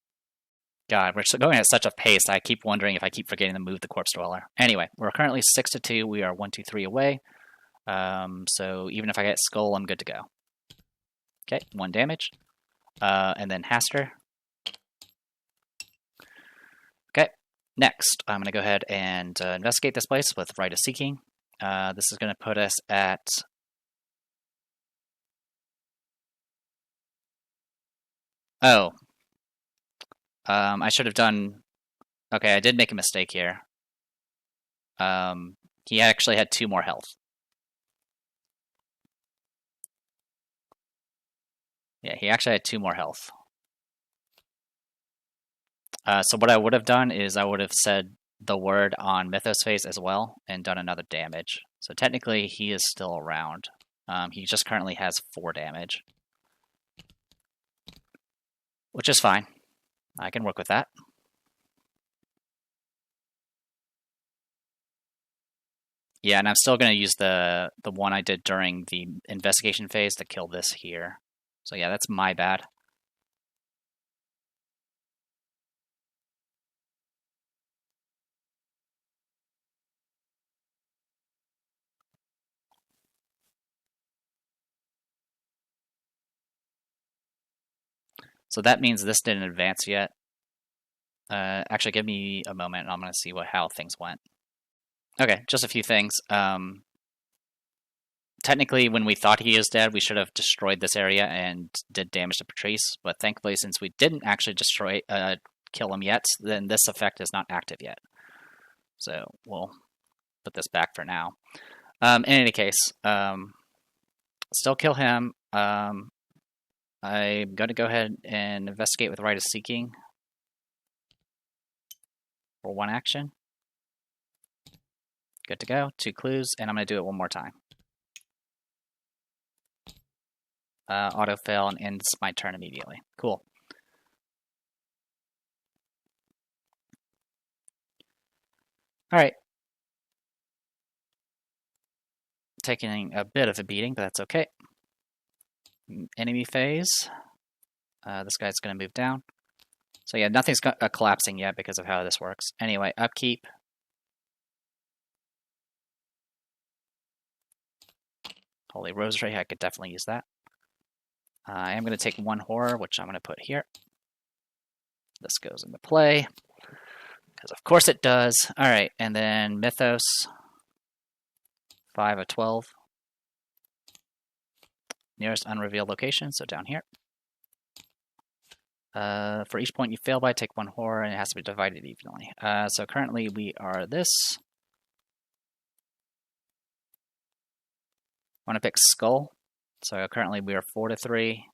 God, we're going at such a pace, I keep wondering if I keep forgetting to move the Corpse Dweller. Anyway, we're currently 6-2. We are 1, 2, 3 away. So even if I get Skull, I'm good to go. Okay, 1 damage. And then Haster. Okay, next, I'm going to go ahead and investigate this place with Rite of Seeking. This is going to put us at... Oh. I should have done... Okay, I did make a mistake here. He actually had 2 more health. Yeah, he actually had 2 more health. So what I would have done is I would have said the word on Mythos Phase as well and done another damage. So technically he is still around. He just currently has 4 damage. Which is fine. I can work with that. Yeah, and I'm still going to use the one I did during the investigation phase to kill this here. So yeah, that's my bad. So that means this didn't advance yet. Actually, give me a moment, and I'm going to see how things went. Okay, just a few things. Technically, when we thought he is dead, we should have destroyed this area and did damage to Patrice. But thankfully, since we didn't actually kill him yet, then this effect is not active yet. So we'll put this back for now. In any case, still kill him. I'm going to go ahead and investigate with Rite of Seeking for 1 action. Good to go. 2 clues, and I'm going to do it one more time. Auto-fail and ends my turn immediately. Cool. Alright. Taking a bit of a beating, but that's okay. Enemy phase. This guy's going to move down. So yeah, nothing's collapsing yet because of how this works. Anyway, upkeep. Holy Rosary, I could definitely use that. I am going to take one horror, which I'm going to put here. This goes into play, because of course it does. All right, and then Mythos, 5 of 12. Nearest unrevealed location, so down here. For each point you fail by, take one horror, and it has to be divided evenly. So currently we are this. I want to pick Skull. So currently we are 4 to 3.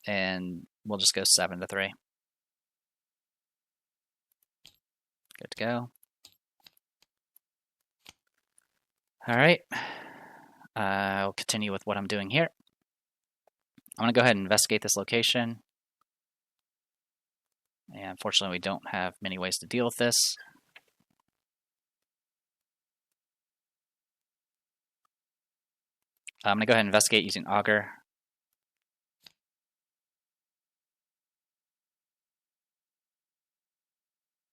And we'll just go 7 to 3. Good to go. All right. I'll continue with what I'm doing here. I'm going to go ahead and investigate this location. And unfortunately, we don't have many ways to deal with this. I'm going to go ahead and investigate using Augur.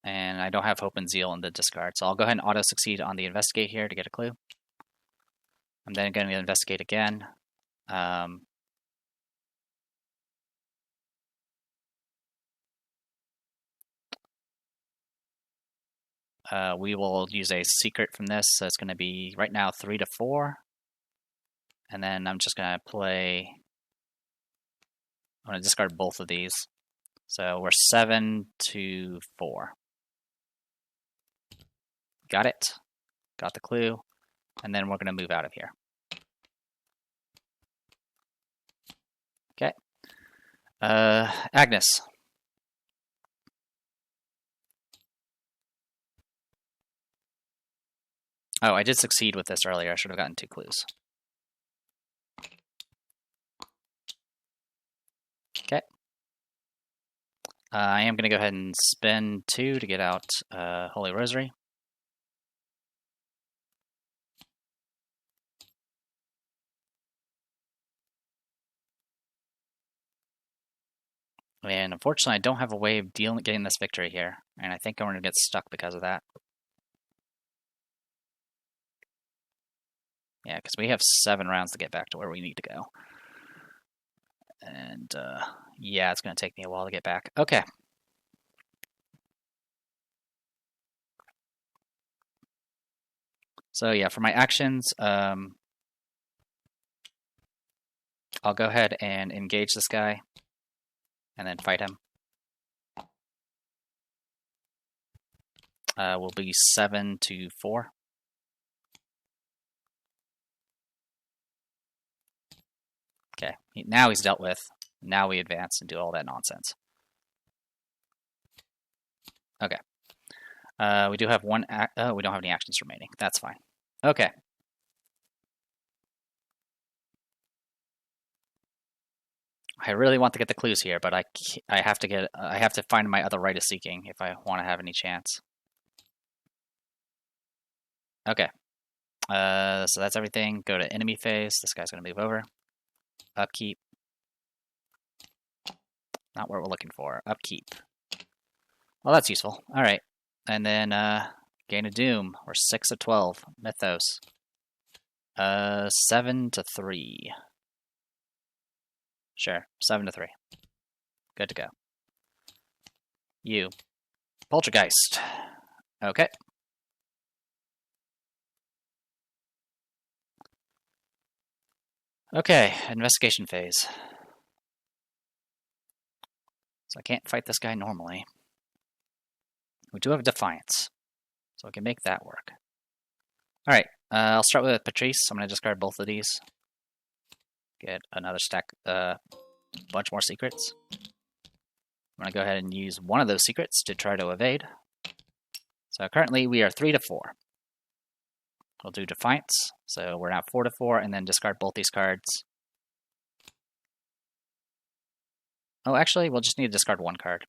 And I don't have Hope and Zeal in the discard, so I'll go ahead and auto-succeed on the investigate here to get a clue. I'm then going to investigate again. We will use a secret from this, so it's going to be right now 3 to 4. And then I'm just going to play... I'm going to discard both of these. So we're 7 to 4. Got it. Got the clue. And then we're going to move out of here. Okay. Agnes. Oh, I did succeed with this earlier. I should have gotten 2 clues. Okay. I am going to go ahead and spend 2 to get out Holy Rosary. And unfortunately, I don't have a way of getting this victory here. And I think I'm going to get stuck because of that. Yeah, because we have 7 rounds to get back to where we need to go. And, yeah, it's going to take me a while to get back. Okay. So, yeah, for my actions, I'll go ahead and engage this guy. And then fight him. Will be 7 to 4. Okay, now he's dealt with. Now we advance and do all that nonsense. Okay. We do have one. Oh, we don't have any actions remaining. That's fine. Okay. I really want to get the clues here, but I have to find my other Rite of Seeking if I want to have any chance. Okay. So that's everything. Go to enemy phase. This guy's going to move over. Upkeep. Not what we're looking for. Upkeep. Well, that's useful. All right. And then Gain of Doom. We're 6 of 12. Mythos. 7 to 3. Sure. 7 to 3. Good to go. You. Poltergeist. Okay. Okay, investigation phase. So I can't fight this guy normally. We do have Defiance, so I can make that work. Alright, I'll start with Patrice. I'm going to discard both of these. Get another stack, bunch more secrets. I'm going to go ahead and use one of those secrets to try to evade. So currently we are 3 to 4. We'll do Defiance, so we're now 4 to 4, and then discard both these cards. Oh, actually, we'll just need to discard one card.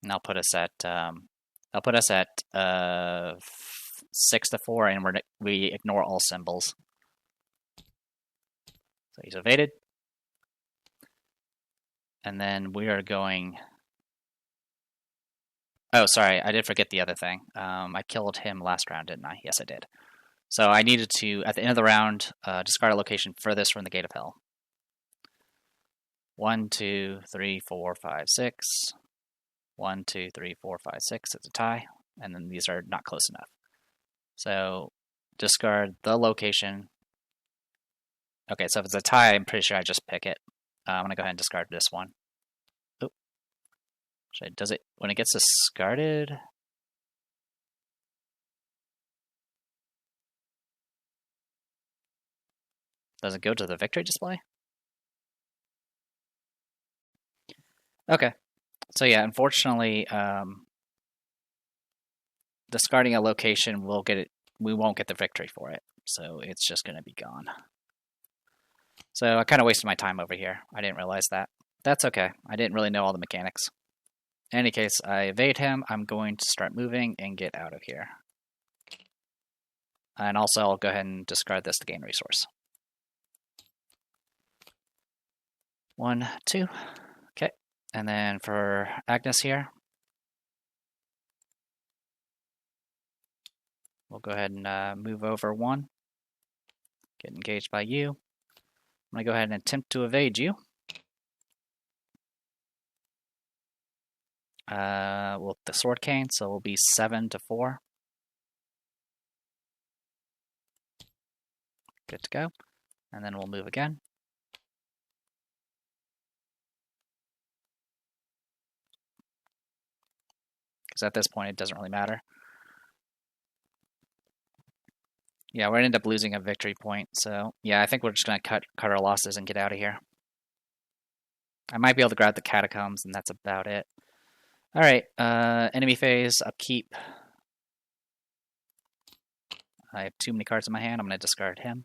And I'll put us at 6 to 4, and we ignore all symbols. So he's evaded. And then we are going... Oh, sorry, I did forget the other thing. I killed him last round, didn't I? Yes, I did. So I needed to, at the end of the round, discard a location furthest from the Gate of Hell. 1, 2, 3, 4, 5, 6. 1, 2, 3, 4, 5, 6. It's a tie. And then these are not close enough. So discard the location. Okay, so if it's a tie, I'm pretty sure I just pick it. I'm going to go ahead and discard this one. Oh. Does it, when it gets discarded... Does it go to the victory display? Okay. So yeah, unfortunately, discarding a location will get it. We won't get the victory for it, so it's just going to be gone. So I kind of wasted my time over here. I didn't realize that. That's okay. I didn't really know all the mechanics. In any case, I evade him. I'm going to start moving and get out of here. And also, I'll go ahead and discard this to gain resource. 1, 2. Okay. And then for Agnes here, we'll go ahead and move over 1. Get engaged by you. I'm going to go ahead and attempt to evade you. With the sword cane, so we'll be 7 to 4. Good to go. And then we'll move again. Because at this point, it doesn't really matter. Yeah, we're going to end up losing a victory point. So, yeah, I think we're just going to cut our losses and get out of here. I might be able to grab the catacombs, and that's about it. All right, enemy phase, upkeep. I have too many cards in my hand. I'm going to discard him.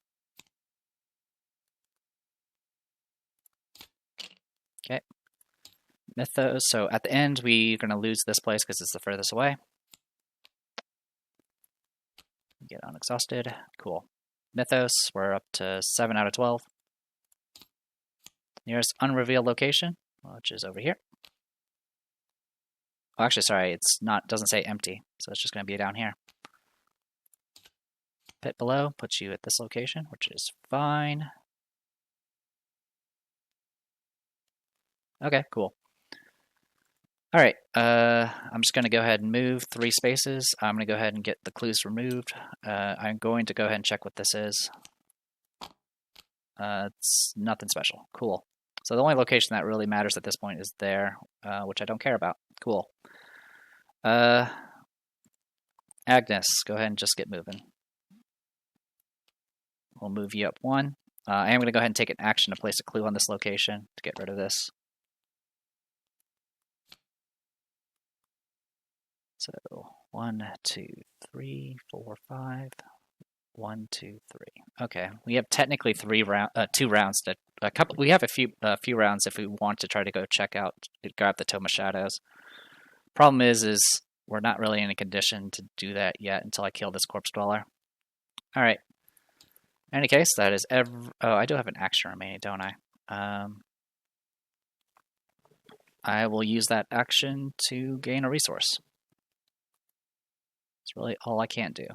Okay. Mythos. So at the end, we're going to lose this place because it's the furthest away. Get unexhausted. Cool. Mythos, we're up to 7 out of 12. Nearest unrevealed location, which is over here. Oh, actually, sorry, it's not. Doesn't say empty, so it's just going to be down here. Pit below puts you at this location, which is fine. Okay, cool. All right, I'm just going to go ahead and move 3 spaces. I'm going to go ahead and get the clues removed. I'm going to go ahead and check what this is. It's nothing special. Cool. So the only location that really matters at this point is there, which I don't care about. Cool. Agnes, go ahead and just get moving. We'll move you up 1. I am going to go ahead and take an action to place a clue on this location to get rid of this. So 1, 2, 3, 4, 5. 1, 2, 3. Okay, we have technically 2 rounds to we have a few rounds if we want to try to go check out, grab the Tome of Shadows. Problem is we're not really in a condition to do that yet until I kill this Corpse Dweller. All right. In any case, that is oh, I do have an action remaining, don't I? I will use that action to gain a resource. It's really all I can do.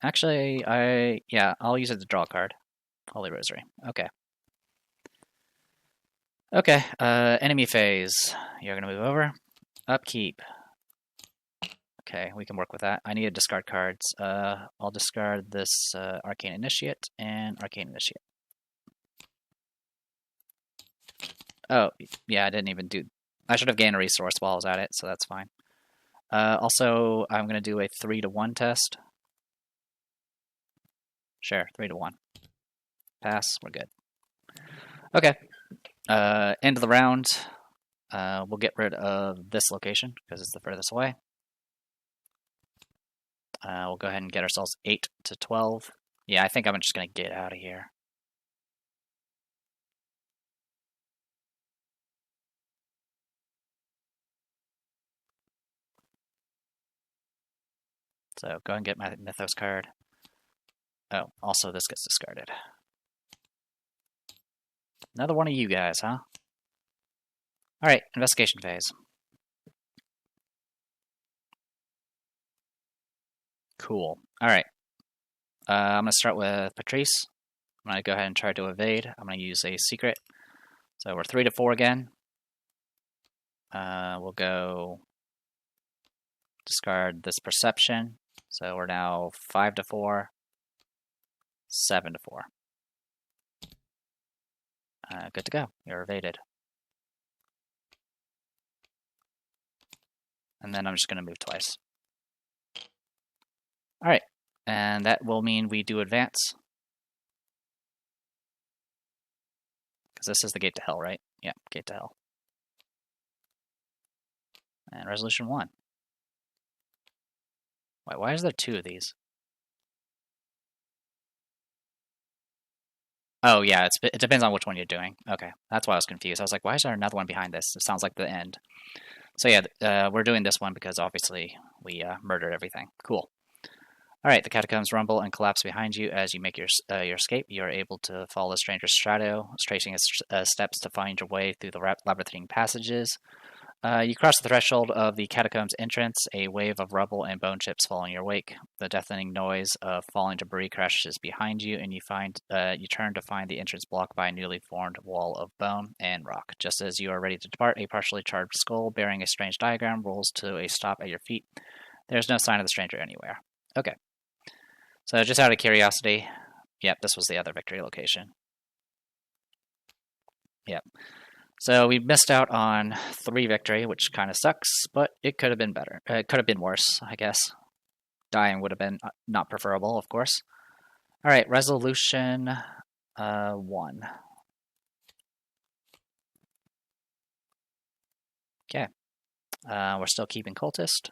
Actually, I'll use it to draw a card. Holy Rosary. Okay. Okay, enemy phase. You're going to move over. Upkeep. Okay, we can work with that. I need to discard cards. I'll discard this Arcane Initiate and Arcane Initiate. Oh, yeah, I didn't even do... I should have gained a resource while I was at it, so that's fine. Also, I'm going to do a 3-to-1 test. Sure, 3-to-1. Pass, we're good. Okay. End of the round. We'll get rid of this location because it's the furthest away. We'll go ahead and get ourselves 8 to 12. Yeah, I think I'm just going to get out of here. So go ahead and get my Mythos card. Oh, also this gets discarded. Another one of you guys, huh? Alright, investigation phase. Cool. Alright. I'm going to start with Patrice. I'm going to go ahead and try to evade. I'm going to use a secret. So we're 3 to 4 again. We'll go discard this perception. So we're now 5 to 4, 7 to 4. Good to go. You're evaded. And then I'm just going to move twice. Alright, and that will mean we do advance. Because this is the gate to hell, right? Yeah, gate to hell. And resolution 1. Wait, why is there 2 of these? Oh, yeah, it depends on which one you're doing. Okay, that's why I was confused. I was like, why is there another one behind this? It sounds like the end. So yeah, we're doing this one because obviously we murdered everything. Cool. Alright, the catacombs rumble and collapse behind you as you make your escape. You are able to follow the stranger's shadow, tracing its steps to find your way through the labyrinthine passages. You cross the threshold of the catacombs entrance, a wave of rubble and bone chips fall in your wake. The deafening noise of falling debris crashes behind you, and you turn to find the entrance blocked by a newly formed wall of bone and rock. Just as you are ready to depart, a partially charged skull bearing a strange diagram rolls to a stop at your feet. There's no sign of the stranger anywhere. Okay. So just out of curiosity, yep, this was the other victory location. Yep. So we missed out on 3 victory, which kind of sucks, but it could have been better. It could have been worse, I guess. Dying would have been not preferable, of course. All right, resolution 1. Okay. We're still keeping cultist.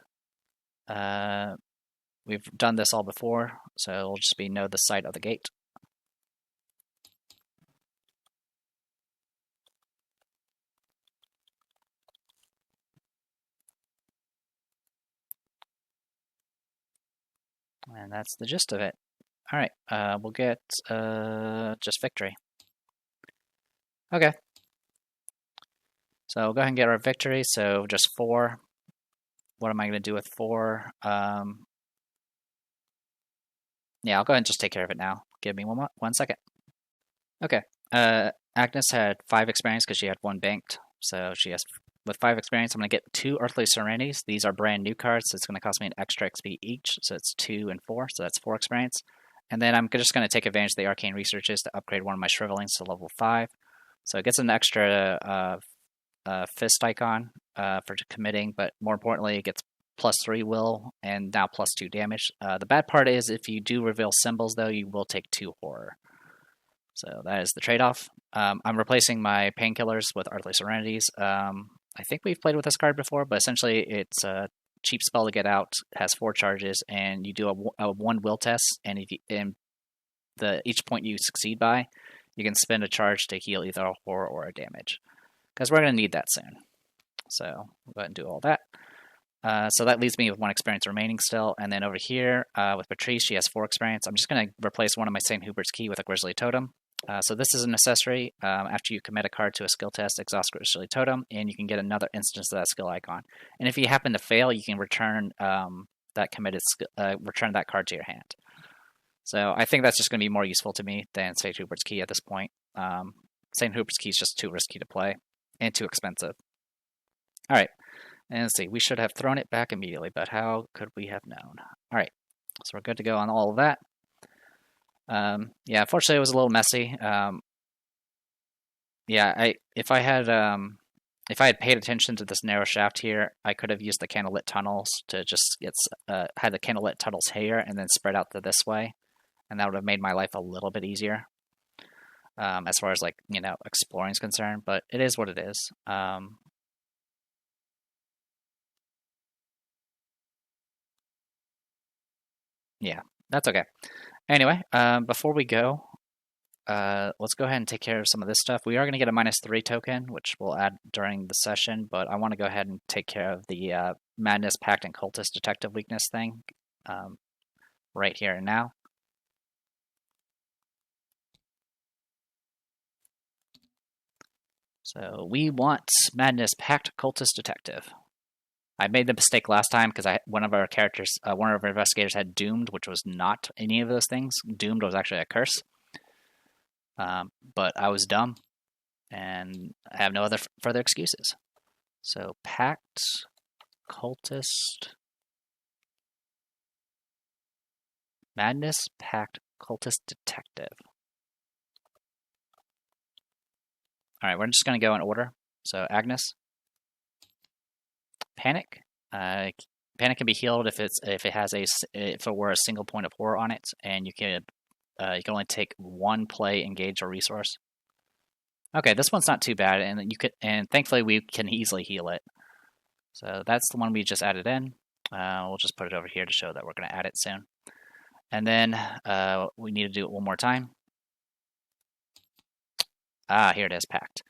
We've done this all before, so it'll just be know the site of the gate. And that's the gist of it. All right, we'll get just victory. Okay. So we'll go ahead and get our victory. So just 4. What am I going to do with 4? Yeah, I'll go ahead and just take care of it now. Give me one second. Okay. Agnes had 5 experience because she had 1 banked. So she has, with 5 experience, I'm going to get 2 Earthly Serenities. These are brand new cards, so it's going to cost me an extra XP each. So it's 2 and 4, so that's 4 experience. And then I'm just going to take advantage of the Arcane Researches to upgrade one of my Shrivelings to level 5. So it gets an extra fist icon for committing, but more importantly, it gets +3 will and now +2 damage. The bad part is if you do reveal symbols, though, you will take 2 horror. So that is the trade-off. I'm replacing my painkillers with Earthly Serenities. I think we've played with this card before, but essentially it's a cheap spell to get out, has 4 charges, and you do a 1 will test, and if you, each point you succeed by, you can spend a charge to heal either a horror or a damage. Because we're going to need that soon. So we'll go ahead and do all that. So that leaves me with 1 experience remaining still. And then over here with Patrice, she has 4 experience. I'm just going to replace one of my St. Hubert's Key with a Grizzly Totem. So this is an accessory. After you commit a card to a skill test, exhaust Grizzly Totem, and you can get another instance of that skill icon. And if you happen to fail, you can return return that card to your hand. So I think that's just going to be more useful to me than St. Hubert's Key at this point. St. Hubert's Key is just too risky to play and too expensive. All right. And let's see, we should have thrown it back immediately, but how could we have known? All right, so we're good to go on all of that. Yeah, unfortunately, it was a little messy. Yeah, if I had paid attention to this narrow shaft here, I could have used the candlelit tunnels to just had the candlelit tunnels here and then spread out to this way, and that would have made my life a little bit easier. As far as exploring is concerned, but it is what it is. Yeah, that's okay. Anyway, before we go, let's go ahead and take care of some of this stuff. We are going to get a -3 token, which we'll add during the session, but I want to go ahead and take care of the Madness, Pact, and Cultist Detective Weakness thing right here and now. So we want Madness Pact Cultist Detective. I made the mistake last time because one of our investigators had Doomed, which was not any of those things. Doomed was actually a curse. But I was dumb, and I have no other further excuses. So Pact, Cultist, Madness Pact Cultist Detective. All right, we're just going to go in order. So Agnes, Panic. Panic can be healed if it were a single point of horror on it, and you can only take one play, engage, or resource. Okay, this one's not too bad, and thankfully we can easily heal it. So that's the one we just added in. We'll just put it over here to show that we're going to add it soon. And then we need to do it one more time. Here it is, Pact.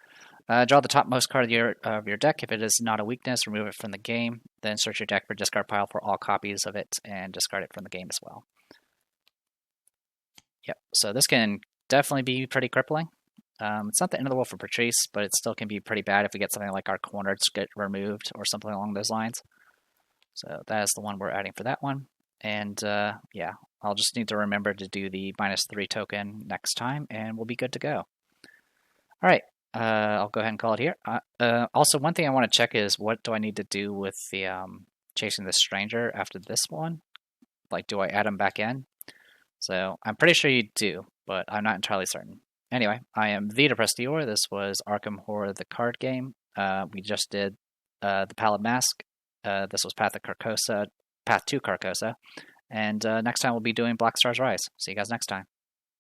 Draw the topmost card of your deck. If it is not a weakness, remove it from the game. Then search your deck for discard pile for all copies of it and discard it from the game as well. Yep, so this can definitely be pretty crippling. It's not the end of the world for Patrice, but it still can be pretty bad if we get something like our corners get removed or something along those lines. So that is the one we're adding for that one. And yeah, I'll just need to remember to do the -3 token next time, and we'll be good to go. All right, I'll go ahead and call it here. Also, one thing I want to check is what do I need to do with the chasing the stranger after this one? Like, do I add him back in? So I'm pretty sure you do, but I'm not entirely certain. Anyway, I am the Depressed Dior. This was Arkham Horror, the card game. We just did the Pallid Mask. This was Path to Carcosa. And next time we'll be doing Black Star's Rise. See you guys next time.